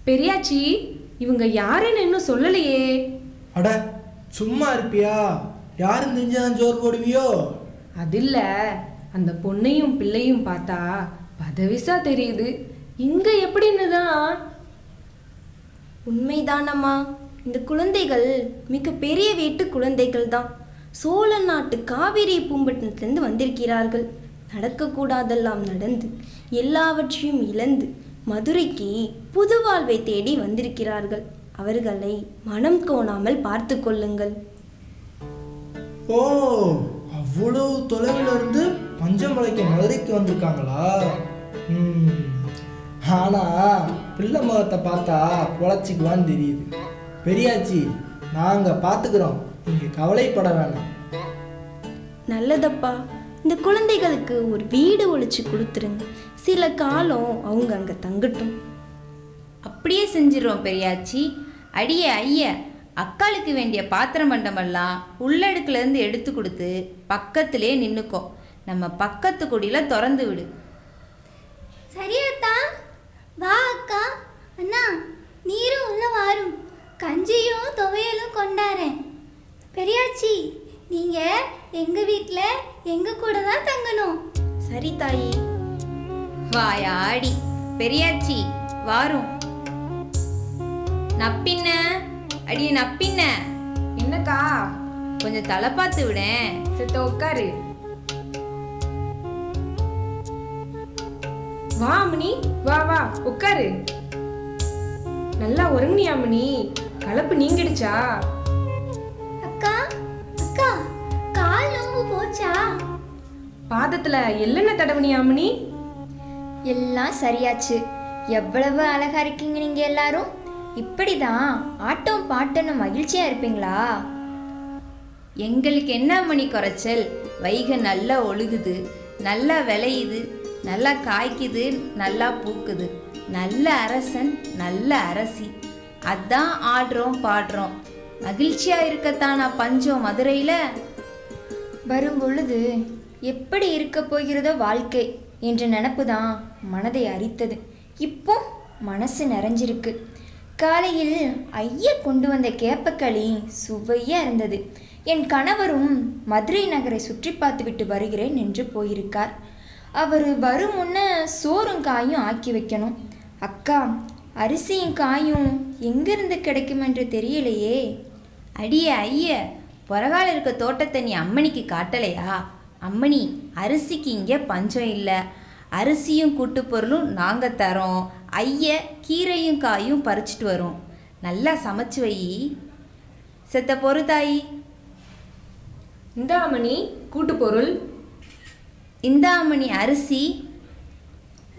பெரியாச்சி, இவங்க யாருன்னு இன்னும் சொல்லலையே. அட சும்மா இருப்பியா? யாரும் தெரிஞ்சாதான் ஜோர் போடுவியோ? அது இல்ல, அந்த பொண்ணையும் பிள்ளையும் பார்த்தா பதவிசா தெரியுது. இங்க எப்படின்னு தான். உண்மைதானம்மா. இந்த குழந்தைகள் மிக பெரிய வீட்டு குழந்தைகள் தான். சோழ நாட்டு காவிரி பூம்பட்டினத்திலிருந்து வந்திருக்கிறார்கள். நடக்கக்கூடாதெல்லாம் நடந்து எல்லாவற்றையும் இழந்து மதுரைக்கு புது வாழ்வை தேடி வந்திருக்கிறார்கள். அவர்களை மனம் கோணாமல் பார்த்து கொள்ளுங்கள். ஓ, அவ்வளவு தொலைவில் இருந்து பஞ்சமலைக்கு மதுரைக்கு வந்திருக்காங்களா? ஆனா பிள்ளை முகத்தை பார்த்தா பொழைச்சிக்குவான்னு தெரியுது. பெரியாச்சி, நாங்க பார்த்துக்கிறோம், நீங்க கவலைப்பட வேணாம். நல்லதப்பா. இந்த குழந்தைகளுக்கு ஒரு வீடு ஒழிச்சு கொடுத்துருங்க. சில காலம் அவங்க அங்கே தங்கட்டும். அப்படியே செஞ்சிடறோம் பெரியாச்சி. அடியே ஐய, அக்காளுக்கு வேண்டிய பாத்திரம் மண்டமெல்லாம் உள்ளடுக்குலேருந்து எடுத்து கொடுத்து பக்கத்திலே நின்றுக்கோ. நம்ம பக்கத்து குடியில் திறந்து விடு. சரியாத்தா? வா அக்கா. அண்ணா, நீரும் உள்ள வாரும். கஞ்சியும் துவையலும் கொண்டாரேன். பெரியாச்சி, நீங்க எங்க வீட்டில் எங்க கூட தான் தங்கணும். சரி தாயி. வாயாடி. பெரியாச்சி வாரும். நப்பின்ன, அடியே நப்பின்ன. என்னக்கா? கொஞ்சம் தலை பார்த்து விடேன். செத்த உட்காரு. வா அம்மணி, வா வா உட்காரு. நல்லா உறங்குனியா அம்மணி? கலப்பு நீங்கிடுச்சா? அக்கா, அக்கா, கால் நோவு போச்சா? பாதத்துல எள்ளெண்ணெய் தடவனியா அம்மணி? எல்லாம் சரியாச்சு. எவ்வளவு அழகா இருக்கீங்க நீங்க எல்லாரும். இப்படிதான் ஆட்டம் பாட்டுன்னு மகிழ்ச்சியா இருப்பீங்களா? எங்களுக்கு என்ன மணி குறைச்சல்? வைகை நல்லா ஒழுகுது. நல்லா விளையுது, நல்லா காய்க்குது, நல்லா பூக்குது. நல்ல அரசன், நல்ல அரசி, அதான் ஆடுறோம் பாடுறோம். மகிழ்ச்சியா இருக்கத்தானா பஞ்சம் மதுரையில. வரும் பொழுது எப்படி இருக்க போகிறதோ வாழ்க்கை என்ற நினப்பு தான் மனதை அரித்தது. இப்போ மனசு நிறைஞ்சிருக்கு. காலையில் ஐயா கொண்டு வந்த கேப்பக்களி சுவையாக இருந்தது. என் கணவரும் மதுரை நகரை சுற்றி பார்த்துவிட்டு வருகிறேன் என்று போயிருக்கார். அவர் வரும் முன்ன சோறும் காயும் ஆக்கி வைக்கணும். அக்கா, அரிசியும் காயும் எங்கிருந்து கிடைக்கும் என்று தெரியலையே. அடியே ஐய, புறகால இருக்க தோட்டத்தை நீ அம்மணிக்கு காட்டலையா? அம்மணி, அரிசிக்கு இங்கே பஞ்சம் இல்லை, அரிசியும் கூட்டு பொருளும் நாங்கள் தரோம். ஐய கீரையும் காயும் பறிச்சிட்டு வரோம். நல்லா சமைச்சு வை. செத்த பொறு தாயி. இந்த அம்மணி கூட்டு பொருள். இந்த அம்மணி அரிசி.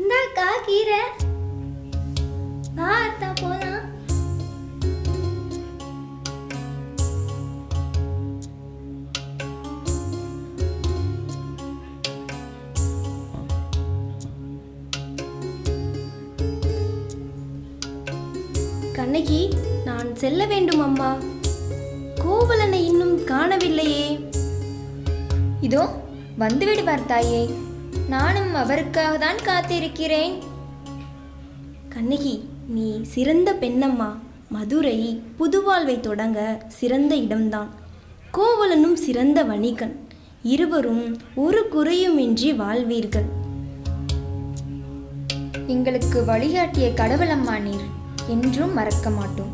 இந்தாக்கா கீரை. வா அத்தா போலாம். கண்ணகி, நான் செல்ல வேண்டும் அம்மா. கோவலனை இன்னும் காணவில்லையே. இதோ வந்துவிடுவார் தாயே, நானும் அவருக்காக தான் காத்திருக்கிறேன். கண்ணகி, நீ சிறந்த பெண்ணம்மா. மதுரை புதுவாழ்வை தொடங்க சிறந்த இடம்தான். கோவலனும் சிறந்த வணிகன். இருவரும் ஒரு குறையுமின்றி வாழ்வீர்கள். எங்களுக்கு வழிகாட்டிய கடவுளம்மா நீர், என்றும் மறக்க மாட்டோம்.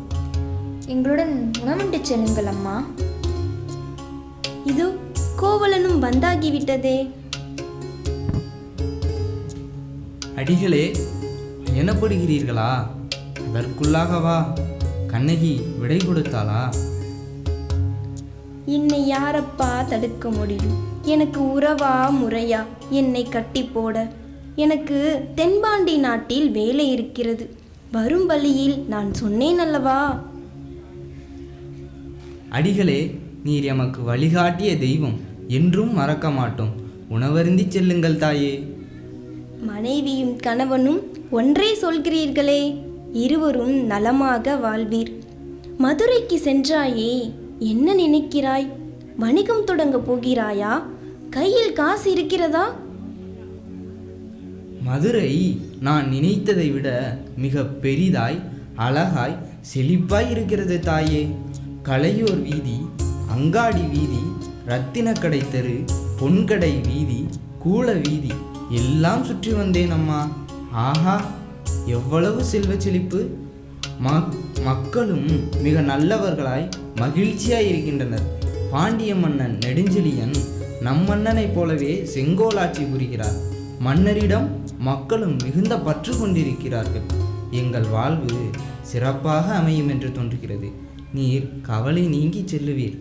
எங்களுடன் உணவுண்டு செல்லுங்கள் அம்மா. இதோ கோவலனும் வந்தாகிவிட்டதே. அடிகளே, எனப்படுகிறீர்களா? அதற்குள்ளாகவா கண்ணகி விடை கொடுத்தாளா? என்னை யாரப்பா தடுக்க முடியும்? எனக்கு உறவா முறையா என்னை கட்டி போட? எனக்கு தென்பாண்டி நாட்டில் வேலை இருக்கிறது. வரும் வழியில் நான் சொன்னேன் அல்லவா? அடிகளே, நீர் எமக்கு வழிகாட்டிய தெய்வம், என்றும் மறக்க மாட்டோம். உணவருந்தி செல்லுங்கள் தாயே. மனைவியும் கணவனும் ஒன்றே சொல்கிறீர்களே. இருவரும் நலமாக வாழ்வீர். மதுரைக்கு சென்றாயே, என்ன நினைக்கிறாய்? வணிகம் தொடங்க போகிறாயா? கையில் காசு இருக்கிறதா? மதுரை நான் நினைத்ததை விட மிக பெரிதாய், அழகாய், செழிப்பாய் இருக்கிறது தாயே. கலையோர் வீதி, அங்காடி வீதி, ரத்தினக்கடை தெரு, பொன்கடை வீதி, கூல வீதி எல்லாம் சுற்றி வந்தேன் அம்மா. ஆஹா, எவ்வளவு செல்வ செழிப்பு! மக்களும் மிக நல்லவர்களாய் மகிழ்ச்சியாய் இருக்கின்றனர். பாண்டிய மன்னன் நெடுஞ்செழியன் நம் மன்னனைப் போலவே செங்கோலாட்சி புரிகிறார். மன்னரிடம் மக்களும் மிகுந்த பற்று கொண்டிருக்கிறார்கள். எங்கள் வாழ்வு சிறப்பாக அமையும் என்று தோன்றுகிறது. நீர் கவலை நீங்கி செல்லுவீர்.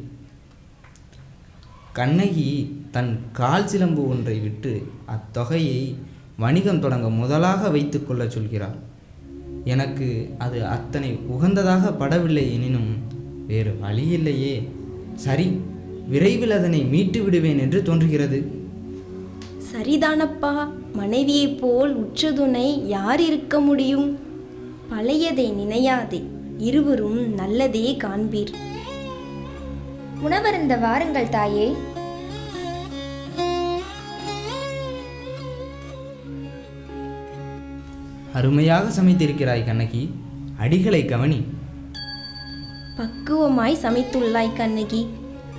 கண்ணகி தன் கால் சிலம்பு ஒன்றை விட்டு அத்தொகையை வணிகம் தொடங்க முதலாக வைத்து கொள்ள சொல்கிறார். எனக்கு அது அத்தனை உகந்ததாக படவில்லை. எனினும் வேறு வழியில்லையே. சரி, விரைவில் அதனை மீட்டு விடுவேன் என்று தோன்றுகிறது. சரிதானப்பா. மனைவியைப் போல் உற்றதுணை யார் இருக்க முடியும்? பழையதை நினையாதே. இருவரும் நல்லதே காண்பீர். உணவருந்த வாருங்கள் தாயே. அருமையாக சமைத்திருக்கிறாய் கண்ணகி. அடிகளை கவனி. பக்குவமாய் சமைத்துள்ளாய் கண்ணகி.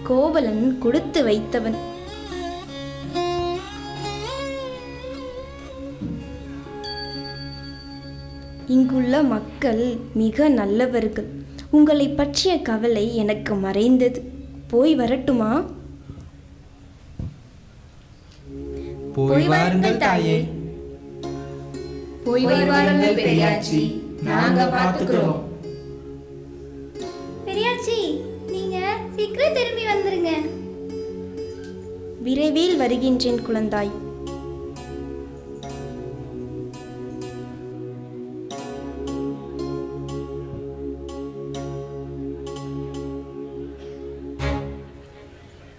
கோவலன் கொடுத்து வைத்தவன். இங்குள்ள மக்கள் மிக நல்லவர்கள். உங்களை பற்றிய கவலை எனக்கு மறைந்தது. போய் வரட்டுமா? போய் வாருங்கள் தாயே. போய் வாருங்கள் பெரியாச்சி, நாங்க பார்த்துக்கிறோம். பெரியாச்சி, நீங்க சீக்கிரம் திரும்பி வந்துருங்க. விரைவில் வருகின்றேன் குழந்தாய்.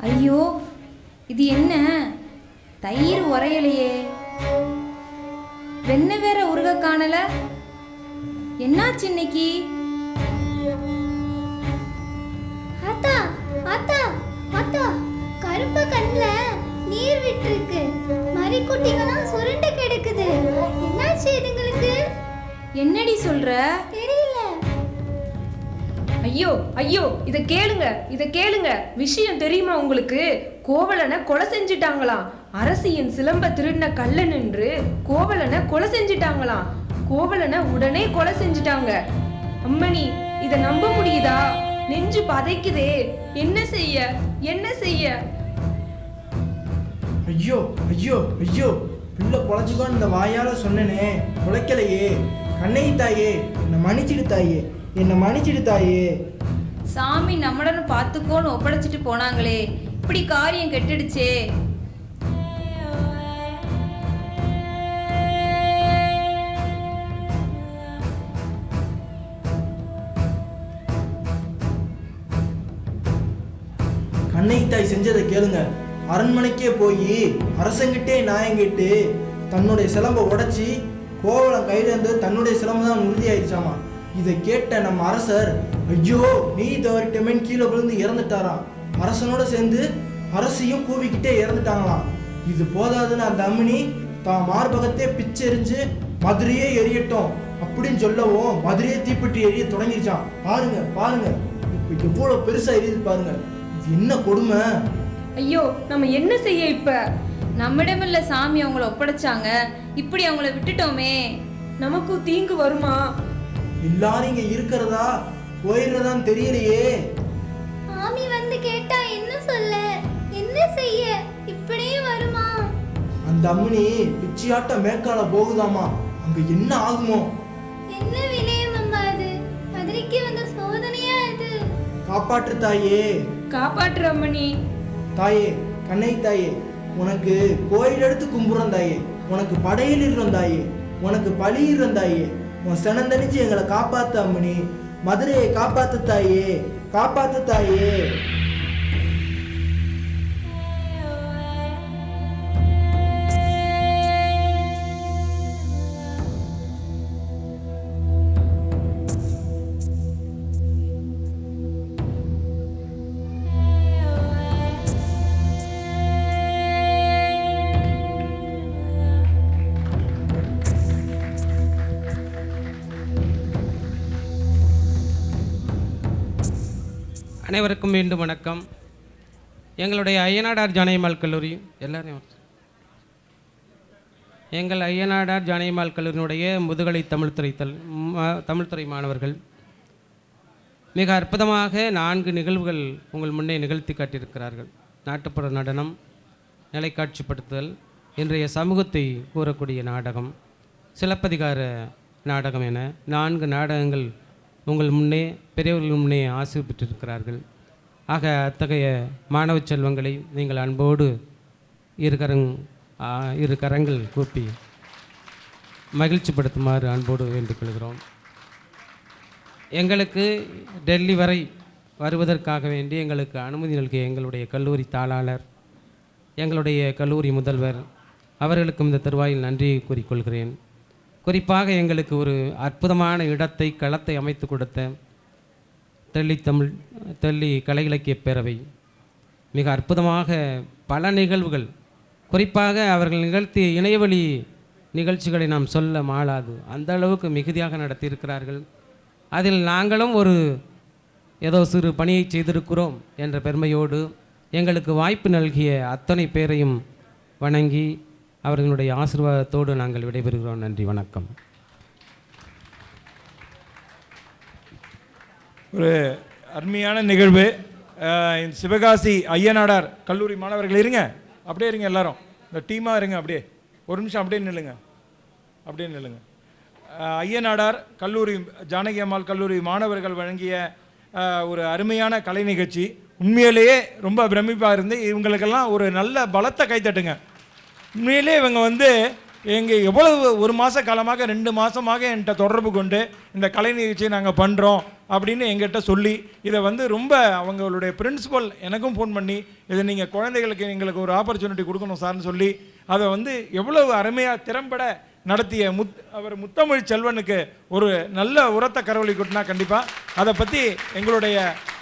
ஐயோ, இது என்ன? தயிர் உரையலையே. வெண்ணெய் வேற உருக காணல. என்னாச்சு இன்னைக்கு? ஆத்தா ஆத்தா ஆத்தா, கருப்பு கண்ணுல நீர் விட்டுருக்கு. மறிக்குட்டிகளும் சுருண்டு கிடக்குது. என்னாச்சு இதுங்களுக்கு? என்னடி சொல்ற? தெரியல. ஐயோ ஐயோ, இத கேளுங்க, இத கேளுங்க. விஷயம் தெரியுமா உங்களுக்கு? கோவலனை கொலை செஞ்சிட்டாங்களாம். அரசியின் சிலம்ப திருடின கள்ளன் என்று கோவலனை கொலை செஞ்சிட்டாங்களாம். கோவலனை உடனே கொலை செஞ்சிட்டாங்க. அம்மணி, இத நம்ப முடியுதா? நெஞ்சு பதைக்குதே. என்ன செய்ய, என்ன செய்ய? ஐயோ ஐயோ ஐயோ, பிள்ளை பொழைச்சிக்கோன்னு இந்த வாயால சொன்னனே, உழைக்கலையே. கண்ணகி தாயே, என்னை மன்னிச்சிடு தாயே, என்னை மன்னிச்சிடு தாயே. சாமி நம்மளன்னு பார்த்துக்கோன்னு ஒப்படைச்சிட்டு போனாங்களே, இப்படி காரியம் கெட்டுடுச்சே. கண்ணகி தாய் செஞ்சதை கேளுங்க. அரண்மனைக்கே போய் அரசங்கிட்டே நியாயம் கேட்டு தன்னுடைய சிலம்பை உடைச்சி கோவலன் கையில இருந்து தன்னுடைய சிலம்பு தான் உறுதியாயிடுச்சாமா. இதை கேட்ட நம்ம அரசர் ஐயோ நீ தவறிட்டமேன்னு கீழே விழுந்து இறந்துட்டாராம். அரசனோட சேர்ந்து அரசியும் கூவிக்கிட்டே இறந்துட்டாங்களாம். இது போதாதுன்னு அந்த அம்மினி தான் மார்பகத்தே பிச்செறிஞ்சு மதுரையே எரியட்டும் அப்படின்னு சொல்லவும் மதுரையே தீப்பற்றி எரிய தொடங்கிருச்சான். பாருங்க பாருங்க, இப்ப எவ்வளவு பெருசா எரியுது பாருங்க. இது என்ன கொடுமை! ஐயோ, நம்ம என்ன செய்ய இப்ப? நம்மிடமில்ல சாமி அவங்கள ஒப்படைச்சாங்க, இப்படி அவங்கள விட்டுட்டோமே. நமக்கும் தீங்கு வருமா? எல்லாரும் இங்க இருக்கிறதா போயிடுறதான்னு தெரியலையே. ஆமி வந்து கேட்டா என்ன சொல்ல, என்ன செய்ய? இப்படியே வருமா? அந்த அம்மனி பிச்சியாட்ட மேற்கால போகுதாமா. அங்க என்ன ஆகுமோ? என்ன வினயம் அம்மா அது? மதுரைக்கு வந்த சோதனையா இது? காப்பாற்று தாயே, காப்பாற்று அம்மணி. தாயே, கண்ணகி தாயே, உனக்கு கோயில் எடுத்து கும்புறோம் தாயே, உனக்கு படையில் இருக்கிறோம் தாயே, உனக்கு பழி இருக்கிறோம் தாயே. உன் சனந்தனிச்சு எங்களை காப்பாத்து அம்மனி, மதுரையை காப்பாத்து தாயே, காப்பாத்து தாயே. அனைவருக்கும் மீண்டும் வணக்கம். எங்களுடைய ஐயனாடார் ஜானகியம்மாள் கல்லூரி எல்லாரையும் எங்கள் ஐயனாடார் ஜானகியம்மாள் கல்லூரியினுடைய முதுகலை தமிழ்துறை மாணவர்கள் மிக அற்புதமாக 4 நிகழ்வுகள் உங்கள் முன்னே நிகழ்த்தி காட்டியிருக்கிறார்கள். நாட்டுப்புற நடனம், நிலைக்காட்சிப்படுத்துதல், இன்றைய சமூகத்தை கூறக்கூடிய நாடகம், சிலப்பதிகார நாடகம் என 4 நாடகங்கள் உங்கள் முன்னே பெரியவர்கள் முன்னே ஆசிரியர் பெற்றிருக்கிறார்கள். ஆக அத்தகைய மாணவ செல்வங்களை நீங்கள் அன்போடு இரு கரங்கள் கூப்பி மகிழ்ச்சிப்படுத்துமாறு அன்போடு வேண்டிக்கொள்கிறோம். எங்களுக்கு டெல்லி வரை வருவதற்காக வேண்டி எங்களுக்கு அனுமதி நல்கிய எங்களுடைய கல்லூரி தாளாளர், எங்களுடைய கல்லூரி முதல்வர் அவர்களுக்கும் இந்த தருவாயில் நன்றி கூறிக்கொள்கிறேன். குறிப்பாக எங்களுக்கு ஒரு அற்புதமான இடத்தை, களத்தை அமைத்து கொடுத்த தெள்ளி கலை இலக்கிய பேரவை மிக அற்புதமாக பல நிகழ்வுகள், குறிப்பாக அவர்கள் நிகழ்த்திய இணையவழி நிகழ்ச்சிகளை நாம் சொல்ல மாளாது, அந்த அளவுக்கு மிகுதியாக நடத்தியிருக்கிறார்கள். அதில் நாங்களும் ஒரு ஏதோ சிறு பணியை செய்திருக்கிறோம் என்ற பெருமையோடு எங்களுக்கு வாய்ப்பு நல்கிய அத்தனை பேரையும் வணங்கி அவர்களுடைய ஆசீர்வாதத்தோடு நாங்கள் விடைபெறுகிறோம். நன்றி, வணக்கம். ஒரு அருமையான நிகழ்வு. சிவகாசி ஐயனாடார் கல்லூரி மாணவர்கள் இருங்க, அப்படியே இருங்க, எல்லாரும் இந்த டீமாக இருங்க, அப்படியே ஒரு நிமிஷம் அப்படியே நில்லுங்க, அப்படியே நில்லுங்க. ஐயனாடார் கல்லூரி ஜானகியம்மாள் கல்லூரி மாணவர்கள் வழங்கிய ஒரு அருமையான கலை நிகழ்ச்சி. உண்மையிலேயே ரொம்ப பிரமிப்பாக இருந்து இவங்களுக்கெல்லாம் ஒரு நல்ல பலத்தை கைத்தட்டுங்க. உண்மையிலே இவங்க எவ்வளவு 1 மாத காலமாக 2 மாதமாக என்கிட்ட தொடர்பு கொண்டு இந்த கலை நிகழ்ச்சியை நாங்கள் பண்ணுறோம் அப்படின்னு எங்கிட்ட சொல்லி இதை வந்து ரொம்ப அவங்களுடைய பிரின்சிபல் எனக்கும் ஃபோன் பண்ணி இதை நீங்கள் குழந்தைகளுக்கு எங்களுக்கு ஒரு ஆப்பர்ச்சுனிட்டி கொடுக்கணும் சார்னு சொல்லி அதை வந்து எவ்வளவு அருமையாக திறம்பட நடத்திய அவர் முத்தமிழ் செல்வனுக்கு ஒரு நல்ல உரத்த கரவொலி கொட்டினா கண்டிப்பாக அதை பற்றி எங்களுடைய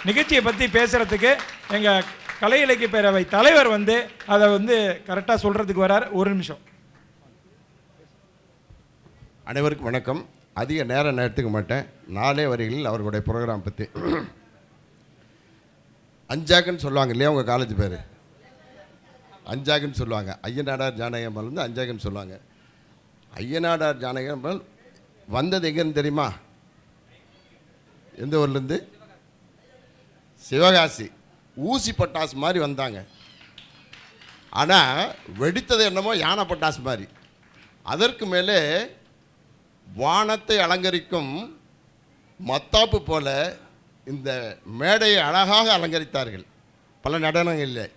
நிகழ்ச்சியை பற்றி பேசுகிறதுக்கு எங்கள் கலை இலக்கிய பேரவை தலைவர் வந்து அதை வந்து கரெக்டாக சொல்கிறதுக்கு வரார். ஒரு நிமிஷம். அனைவருக்கும் வணக்கம். அதிக நேரம் எடுத்துக்க மாட்டேன். 4 வரிகளில் அவர்களுடைய ப்ரோக்ராம் பற்றி. அஞ்சாக்குன்னு சொல்லுவாங்க இல்லையா உங்கள் காலேஜ் பேர்? அஞ்சாக்குன்னு சொல்லுவாங்க. ஐயனாடார் ஜானகியம்மாள் வந்து அஞ்சாக்குன்னு சொல்லுவாங்க. ஐயனாடார் ஜானகியம்மாள் வந்தது எங்கேருந்து தெரியுமா? எந்த ஊர்லேருந்து? சிவகாசி. ஊசி பட்டாசு மாதிரி வந்தாங்க. ஆனால் வெடித்தது என்னமோ யானை பட்டாசு மாதிரி. அதற்கு மேலே வானத்தை அலங்கரிக்கும் மத்தாப்பு போல இந்த மேடையை அழகாக அலங்கரித்தார்கள். பல நடனங்களில்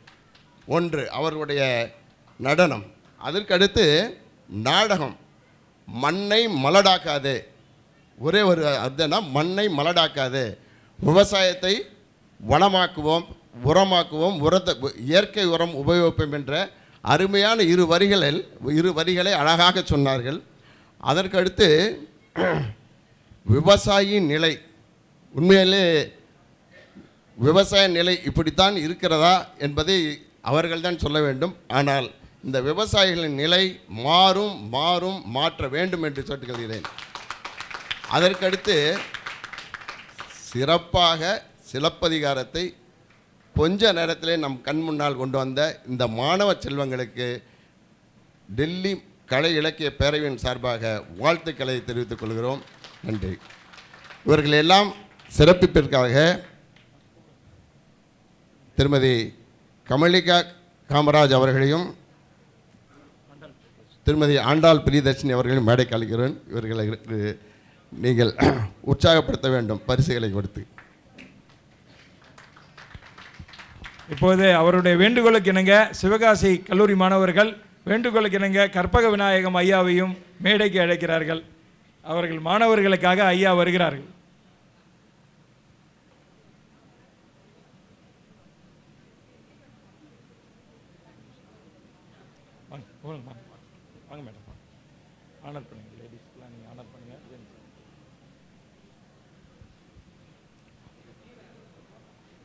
ஒன்று அவர்களுடைய நடனம். அதற்கடுத்து நாடகம். மண்ணை மலடாக்காதே. ஒரே ஒரு அர்த்தம்னா மண்ணை மலடாக்காதே, விவசாயத்தை வளமாக்குவோம், உரமாக்குவோம், உரத்தை இயற்கை உரம் உபயோகிப்போம் என்ற அருமையான இரு வரிகளை அழகாக சொன்னார்கள். அதற்கடுத்து விவசாயியின் நிலை, உண்மையிலே விவசாய நிலை இப்படித்தான் இருக்கிறதா என்பதை அவர்கள்தான் சொல்ல வேண்டும். ஆனால் இந்த விவசாயிகளின் நிலை மாற்ற வேண்டும் என்று சொல்லுகிறேன். அதற்கடுத்து சிறப்பாக சிலப்பதிகாரத்தை கொஞ்ச நேரத்திலே நம் கண் முன்னால் கொண்டு வந்த இந்த மாணவ செல்வங்களுக்கு டெல்லி கலை இலக்கிய பேரவையின் சார்பாக வாழ்த்துக்களை தெரிவித்துக் கொள்கிறோம். நன்றி. இவர்கள் எல்லாம் சிறப்பிப்பிற்காக திருமதி கமலிகா காமராஜ் அவர்களையும் திருமதி ஆண்டாள் பிரியதர்ஷினி அவர்களையும் மேடைக்கு அழைக்கிறேன். இவர்களுக்கு நீங்கள் உற்சாகப்படுத்த வேண்டும் பரிசுகளை கொடுத்து. இப்போது அவருடைய வேண்டுகோளுக்கு இணங்க சிவகாசி கல்லூரி மாணவர்கள் வேண்டுகோளுக்கு இணங்க கற்பக விநாயகம் ஐயாவையும் மேடைக்கு அழைக்கிறார்கள். அவர்கள் மாணவர்களுக்காக ஐயா வருகிறார்கள். வாங்க மேடம், ஆனர் பண்ணுங்க. லேடிஸ்லாம் நீங்கள் ஆனர் பண்ணுங்க.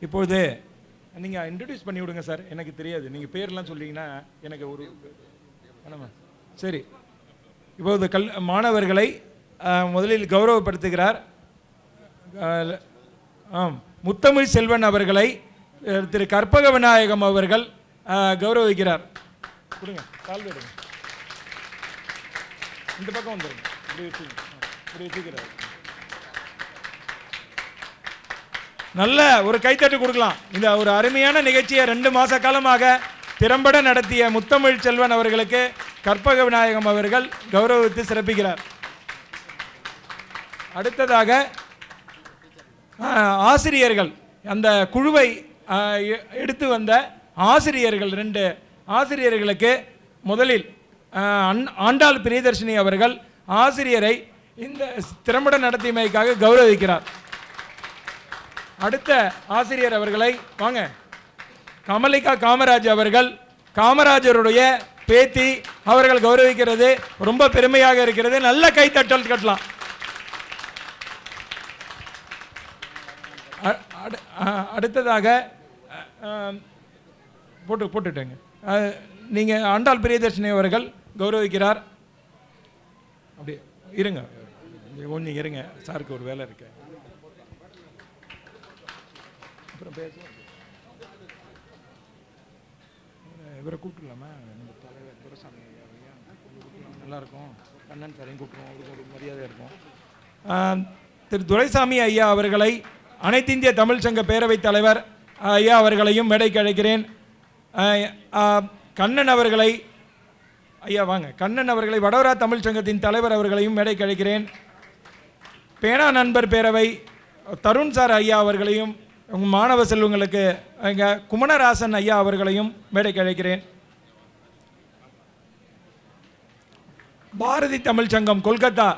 இப்போது நீங்கள் இன்ட்ரடியூஸ் பண்ணி விடுங்க சார். எனக்கு தெரியாது, நீங்கள் பேர்லாம் சொல்லிங்கன்னா எனக்கு ஒரு வேணாமா? சரி, இப்போது மாணவர்களை முதலில் கௌரவப்படுத்துகிறார். முத்தமிழ் செல்வன் அவர்களை திரு கற்பக விநாயகம் அவர்கள் கௌரவிக்கிறார். கொடுங்க, கால் விடுங்க. இந்த பக்கம் வந்துடுங்க. இப்படி வச்சுக்கிறார். நல்ல ஒரு கைத்தட்டு கொடுக்கலாம். இந்த ஒரு அருமையான நிகழ்ச்சியை 2 மாத காலமாக திறம்பட நடத்திய முத்தமிழ் செல்வன் அவர்களுக்கு கற்பக விநாயகம் அவர்கள் கௌரவித்து சிறப்பிக்கிறார். அடுத்ததாக ஆசிரியர்கள், அந்த குழுவை எடுத்து வந்த ஆசிரியர்கள் 2 ஆசிரியர்களுக்கு முதலில் ஆண்டாள் பிரியதர்ஷினி அவர்கள் ஆசிரியரை இந்த திறம்பட நடத்தியமைக்காக கௌரவிக்கிறார். அடுத்த ஆசிரியர் அவர்களை வாங்க, கமலிகா காமராஜ் அவர்கள், காமராஜருடைய பேத்தி அவர்கள் கௌரவிக்கிறது ரொம்ப பெருமையாக இருக்கிறது. நல்ல கைத்தட்டல் கட்டலாம். அடுத்ததாக போட்டுட்டேங்க. நீங்கள் ஆண்டாள் பிரியதர்ஷினி அவர்கள் கௌரவிக்கிறார். அப்படி இருங்க, கொஞ்சம் இருங்க, சாருக்கு ஒரு வேலை இருக்கு. அப்புறம் பேசுவோம். இவரை கூப்பிட்டுலாமா? நம்ம தலைவர் துரைசாமி நல்லாயிருக்கும். கண்ணன் சாரையும் கூப்பிடுவோம், அவருக்கு ஒரு மரியாதை இருக்கும். திரு துரைசாமி ஐயா அவர்களை அனைத்து இந்திய தமிழ் சங்க பேரவைத் தலைவர் ஐயா அவர்களையும் மேடைக்கு அழைக்கிறேன். கண்ணன் அவர்களை, ஐயா வாங்க, கண்ணன் அவர்களை வடவரா தமிழ் சங்கத்தின் தலைவர் அவர்களையும் மேடைக்கு அழைக்கிறேன். பேனா நண்பர் பேரவை தருண் சார் ஐயா அவர்களையும் உங்கள் மாணவ செல்வங்களுக்கு எங்கள் குமணராசன் ஐயா அவர்களையும் மேடைக்கு அழைக்கிறேன். பாரதி தமிழ் சங்கம் கொல்கத்தா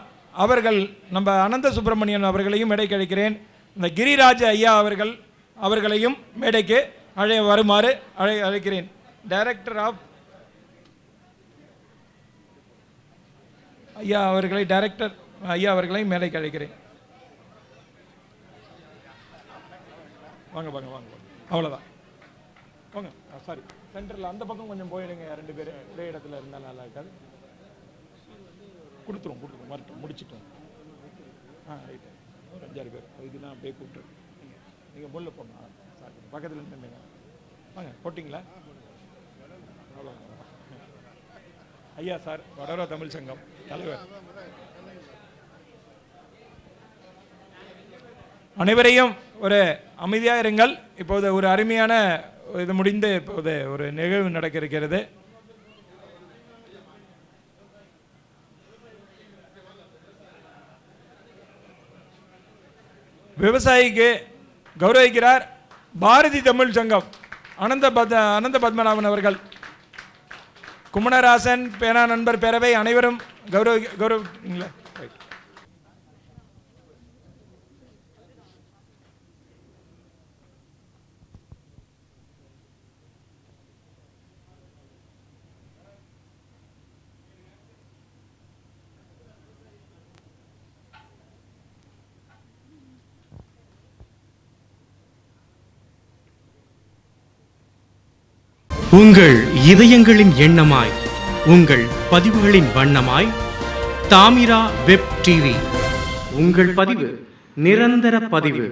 அவர்கள் நம்ம அனந்த சுப்பிரமணியன் அவர்களையும் மேடைக்கு அழைக்கிறேன். இந்த கிரிராஜ ஐயா அவர்களையும் மேடைக்கு வருமாறு அழைக்கிறேன். டைரக்டர் ஆஃப் ஐயா அவர்களை மேடைக்கு அழைக்கிறேன். வாங்க வாங்க வாங்க, அவ்வளோதான். வாங்க. சாரி, சென்டரில் அந்த பக்கம் கொஞ்சம் போயிடுங்க. 2 பேர் ஒரே இடத்துல இருந்தால் நல்லா இருக்காது. கொடுத்துரும் வரட்டும், முடிச்சிட்டோம். ரைட்டு, ஒரு 5-6 பேர் இதெல்லாம் அப்படியே கூப்பிட்டு நீங்கள் முள்ள போங்க. சாரி, பக்கத்தில் இருந்துங்க. வாங்க, போட்டிங்களா? அவ்வளோ. ஐயா சார், வடோரா தமிழ் சங்கம் தலைவர். அனைவரையும் ஒரு அமைதியாக இருங்கள். இப்போது ஒரு அருமையான இது முடிந்து இப்போது ஒரு நிகழ்வு நடக்க இருக்கிறது. விவசாயிக்கு கௌரவிக்கிறார் பாரதி தமிழ் சங்கம் அனந்த பத்மநாபன் அவர்கள். குமணராசன் பேனா நண்பர் பேரவை அனைவரும் கௌரவிங்களா? உங்கள் இதயங்களின் எண்ணமாய், உங்கள் பதிவுகளின் வண்ணமாய் தாமிரா வெப் டிவி. உங்கள் பதிவு நிரந்தர பதிவு.